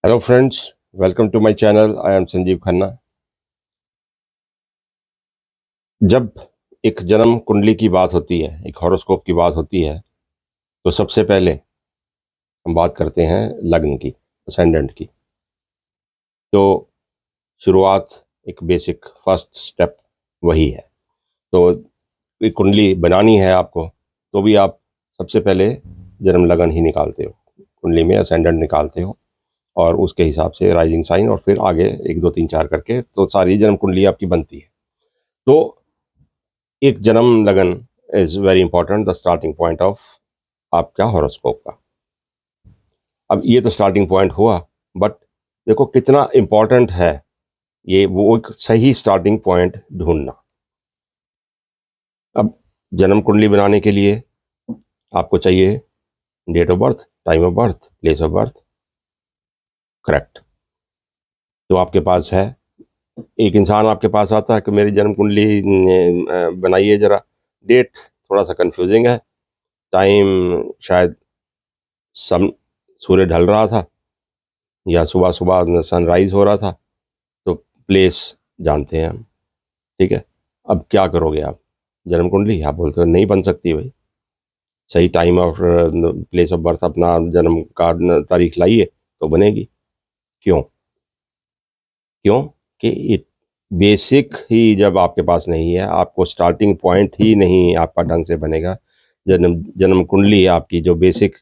Hello friends, welcome to my channel. I am Sanjeev Khanna. जब एक जन्म कुंडली की बात होती है, एक हॉरोस्कोप की बात होती है, तो सबसे पहले हम बात करते हैं लग्न की, असेंडेंट की। तो शुरुआत, एक बेसिक फर्स्ट स्टेप वही है। तो एक कुंडली बनानी है आपको, तो भी आप सबसे पहले जन्म लगन ही निकालते हो, कुंडली में असेंडेंट निकालते हो और उसके हिसाब से राइजिंग साइन और फिर आगे 1 2 3 4 करके तो सारी जन्म कुंडली आपकी बनती है। तो एक जन्म लगन is very important, the starting point of आपका हॉरोस्कोप का। अब ये तो स्टार्टिंग पॉइंट हुआ, बट देखो कितना इंपॉर्टेंट है ये, वो एक सही स्टार्टिंग पॉइंट ढूंढना। अब जन्म कुंडली बनाने के लिए आपको चाहिए date of birth, time of birth, place of birth. Correct. तो आपके पास है, एक इंसान आपके पास आता है कि मेरी जन्म कुंडली बनाइए जरा। डेट थोड़ा सा कंफ्यूजिंग है, टाइम शायद सन सूर्य ढल रहा था या सुबह सुबह सनराइज हो रहा था। तो प्लेस जानते हैं हम, ठीक है। अब क्या करोगे आप, जन्म कुंडली आप बोलते हो नहीं बन सकती भाई। सही टाइम और प्लेस ऑफ बर्थ अपना जन्म का तारीख लाइए तो बनेगी। क्यों? क्यों कि ये बेसिक ही जब आपके पास नहीं है, आपको स्टार्टिंग पॉइंट ही नहीं आपका ढंग से बनेगा। जन्म जन्म कुंडली आपकी जो बेसिक,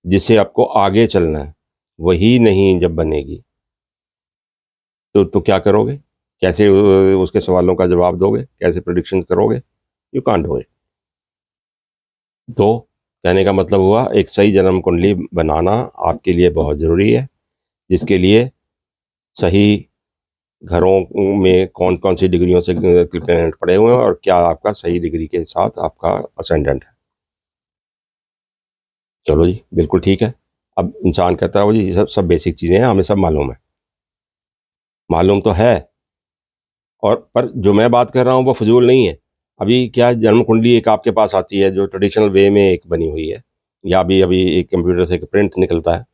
जिससे आपको आगे चलना है, वही नहीं जब बनेगी तो क्या करोगे? कैसे उसके सवालों का जवाब दोगे? कैसे प्रिडिक्शन करोगे? You can't do it. तो कहने का मतलब हुआ, एक सही जन्म कुंडली बनाना आपके लिए बहुत ज़रूरी है, जिसके लिए सही घरों में कौन कौन सी डिग्रियों से प्लैनेट पड़े हुए हैं और क्या आपका सही डिग्री के साथ आपका असेंडेंट है। चलो जी, बिल्कुल ठीक है। अब इंसान कहता है वो जी ये सब सब बेसिक चीज़ें हैं, हमें सब मालूम है। मालूम तो है, और पर जो मैं बात कर रहा हूँ वो फजूल नहीं है। अभी क्या जन्म कुंडली एक आपके पास आती है जो ट्रेडिशनल वे में एक बनी हुई है, या अभी अभी एक कंप्यूटर से एक प्रिंट निकलता है,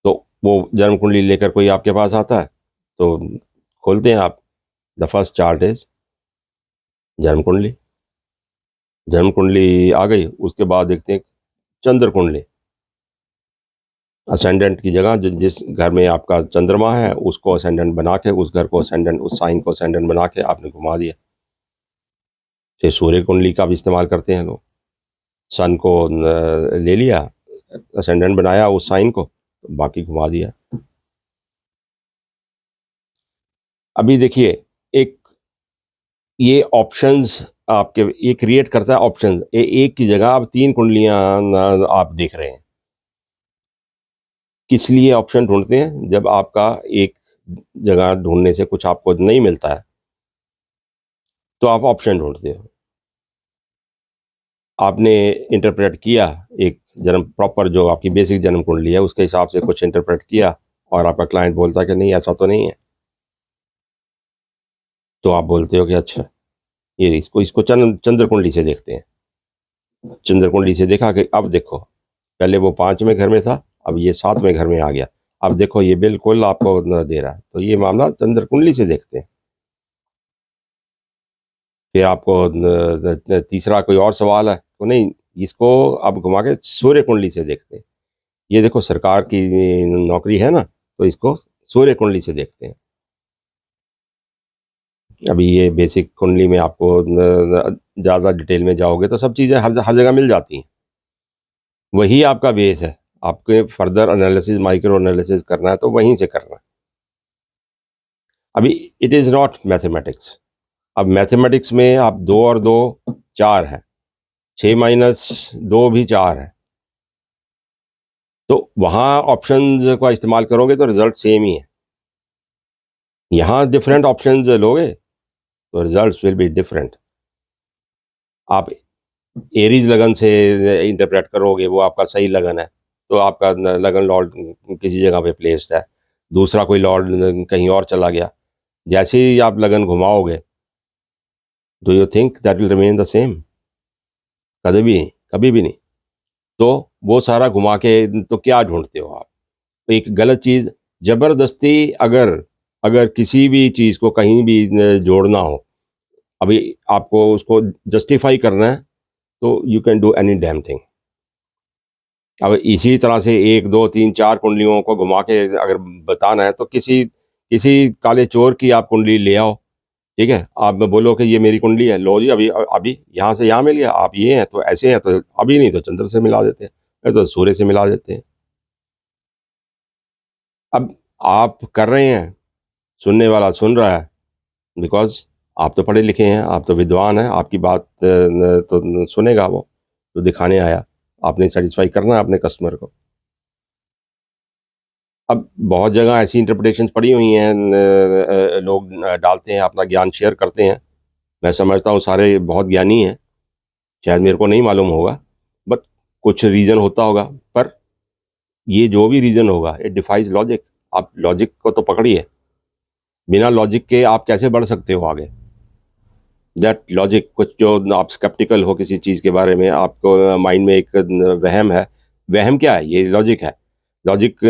तो वो जन्म कुंडली लेकर कोई आपके पास आता है, तो खोलते हैं आप, द फर्स्ट चार्ट इज जन्म कुंडली। जन्म कुंडली आ गई, उसके बाद देखते हैं चंद्र कुंडली। असेंडेंट की जगह जिस घर में आपका चंद्रमा है उसको असेंडेंट बना के, उस घर को असेंडेंट, उस साइन को असेंडेंट बना के आपने घुमा दिया। फिर सूर्य कुंडली का भी इस्तेमाल करते हैं लोग। सन को ले लिया, असेंडेंट बनाया उस साइन को, बाकी घुमा दिया। अभी देखिए, एक ये ऑप्शंस आपके, ये क्रिएट करता है ऑप्शंस। एक की जगह अब 3 कुंडलियां आप देख रहे हैं। किस लिए ऑप्शन ढूंढते हैं? जब आपका एक जगह ढूंढने से कुछ आपको नहीं मिलता है तो आप ऑप्शन ढूंढते हो। आपने इंटरप्रेट किया, एक जन्म प्रॉपर जो आपकी बेसिक जन्म कुंडली है उसके हिसाब से कुछ इंटरप्रेट किया, और आपका क्लाइंट बोलता है कि नहीं ऐसा तो नहीं है, तो आप बोलते हो कि अच्छा, ये इसको इसको चंद्र कुंडली से देखते हैं। चंद्र कुंडली से देखा कि अब देखो, पहले वो 5वें घर में था, अब ये 7वें घर में आ गया। अब देखो ये बिल्कुल आपको न दे रहा है, तो ये मामला चंद्र कुंडली से देखते हैं। फिर आपको तीसरा कोई और सवाल है तो नहीं, इसको अब घुमा के सूर्य कुंडली से देखते हैं। ये देखो सरकार की नौकरी है ना, तो इसको सूर्य कुंडली से देखते हैं। अभी ये बेसिक कुंडली में आपको ज़्यादा डिटेल में जाओगे तो सब चीज़ें हर हर जगह मिल जाती हैं। वही आपका बेस है। आपके फर्दर एनालिसिस, माइक्रो एनालिसिस करना है तो वहीं से करना है। अभी इट इज़ नॉट मैथमेटिक्स। अब मैथमेटिक्स में आप 2 और 2 4 है, 6 - 2 भी 4 है, तो वहाँ ऑप्शंस का इस्तेमाल करोगे तो रिजल्ट सेम ही है। यहाँ डिफरेंट ऑप्शंस लोगे तो रिजल्ट विल बी डिफरेंट। आप एरीज लगन से इंटरप्रेट करोगे, वो आपका सही लगन है, तो आपका लगन लॉर्ड किसी जगह पे प्लेस्ड है, दूसरा कोई लॉर्ड कहीं और चला गया। जैसे ही आप लगन घुमाओगे, do you think that will remain the same? कभी भी नहीं, कभी भी नहीं। तो वो सारा घुमा के तो क्या ढूंढते हो आप? एक गलत चीज़ ज़बरदस्ती अगर किसी भी चीज़ को कहीं भी जोड़ना हो, अभी आपको उसको जस्टिफ़ाई करना है, तो you can do any damn thing. अब इसी तरह से 1, 2, 3, 4 कुंडलियों को घुमा के अगर बताना है, तो किसी किसी काले चोर की आप कुंडली ले आओ, ठीक है? आप बोलो कि ये मेरी कुंडली है, लो जी अभी यहाँ से यहाँ मिल गया, आप ये हैं तो ऐसे हैं, तो अभी नहीं तो चंद्र से मिला देते हैं, नहीं तो सूर्य से मिला देते हैं। अब आप कर रहे हैं, सुनने वाला सुन रहा है, बिकॉज़ आप तो पढ़े लिखे हैं, आप तो विद्वान हैं, आपकी बात तो सुनेगा वो, जो दिखाने आया। आपने सैटिस्फाई करना है अपने कस्टमर को। अब बहुत जगह ऐसी इंटरप्रिटेशंस पड़ी हुई हैं, लोग डालते हैं, अपना ज्ञान शेयर करते हैं। मैं समझता हूँ सारे बहुत ज्ञानी हैं, शायद मेरे को नहीं मालूम होगा, बट कुछ रीज़न होता होगा। पर ये जो भी रीज़न होगा, इट डिफाइज़ लॉजिक। आप लॉजिक को तो पकड़िए, बिना लॉजिक के आप कैसे बढ़ सकते हो आगे? दैट लॉजिक, कुछ जो आप स्केप्टिकल हो किसी चीज़ के बारे में, आपको माइंड में एक वहम है। वहम क्या है? ये लॉजिक है। लॉजिक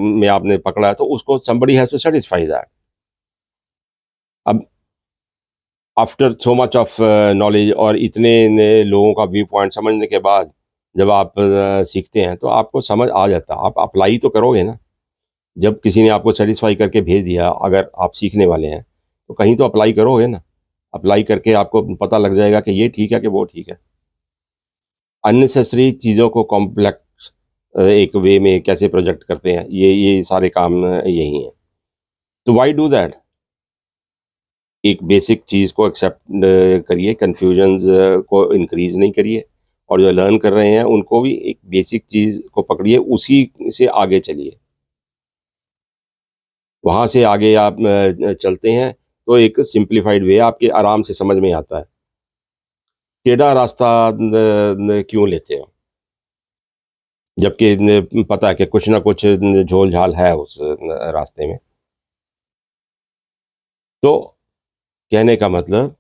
में आपने पकड़ा है, तो उसको somebody has to satisfy that. अब after so much of knowledge और इतने ने लोगों का व्यू पॉइंट समझने के बाद, जब आप सीखते हैं, तो आपको समझ आ जाता है। आप अप्लाई तो करोगे ना। जब किसी ने आपको सैटिस्फाई करके भेज दिया, अगर आप सीखने वाले हैं, तो कहीं तो अप्लाई करोगे ना। अप्लाई करके आपको पता लग जाएगा कि ये ठीक है कि वो ठीक है। अननेसेसरी चीज़ों को कॉम्प्लेक्स एक वे में कैसे प्रोजेक्ट करते हैं, ये सारे काम यही हैं। तो व्हाई डू दैट? एक बेसिक चीज़ को एक्सेप्ट करिए, कन्फ्यूजन्स को इंक्रीज़ नहीं करिए, और जो लर्न कर रहे हैं, उनको भी एक बेसिक चीज़ को पकड़िए, उसी से आगे चलिए। वहाँ से आगे आप चलते हैं, तो एक सिम्प्लिफाइड वे आपके आराम से समझ में आता है। टेढ़ा रास्ता न क्यों लेते हो? जबकि न पता है कि कुछ ना कुछ झोल-झाल है उस रास्ते में। तो कहने का मतलब,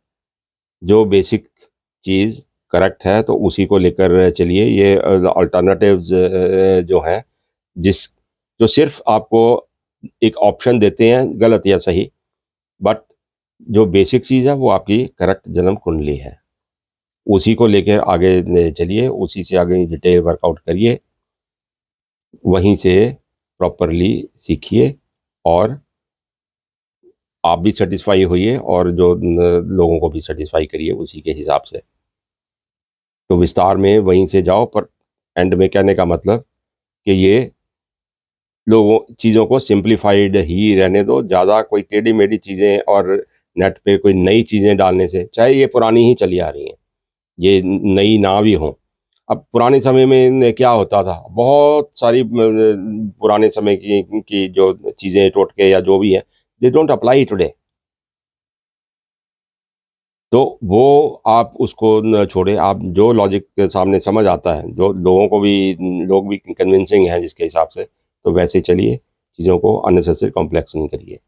जो बेसिक चीज़ करेक्ट है, तो उसी को लेकर चलिए। ये अल्टरनेटिव्स जो हैं, जिस जो सिर्फ़ आपको एक ऑप्शन देते हैं, गलत या सही, बट जो बेसिक चीज़ है, वो आपकी करेक्ट जन्म कुंडली है। उसी को लेकर आगे चलिए, उसी से आगे डिटेल वर्कआउट करिए, वहीं से प्रॉपरली सीखिए, और आप भी सैटिस्फाई होइए, और जो लोगों को भी सैटिस्फाई करिए उसी के हिसाब से। तो विस्तार में वहीं से जाओ, पर एंड में कहने का मतलब कि ये लोगों चीज़ों को सिंप्लीफाइड ही रहने दो। ज़्यादा कोई टेढ़ी-मेढ़ी चीज़ें और नेट पे कोई नई चीज़ें डालने से, चाहे ये पुरानी ही चली आ रही हैं, ये नई ना भी हों। अब पुराने समय में क्या होता था, बहुत सारी पुराने समय की जो चीज़ें, टोटके या जो भी हैं, दे डोंट अप्लाई टुडे। तो वो आप उसको न छोड़ें, आप जो लॉजिक के सामने समझ आता है, जो लोगों को भी, लोग भी कन्विंसिंग हैं जिसके हिसाब से, तो वैसे चलिए, चीज़ों को अननेसेसरी कॉम्प्लेक्स नहीं करिए।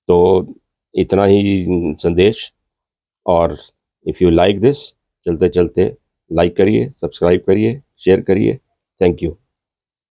तो इतना ही संदेश। और इफ़ यू लाइक दिस, चलते-चलते लाइक करिए, सब्सक्राइब करिए, शेयर करिए। Thank you.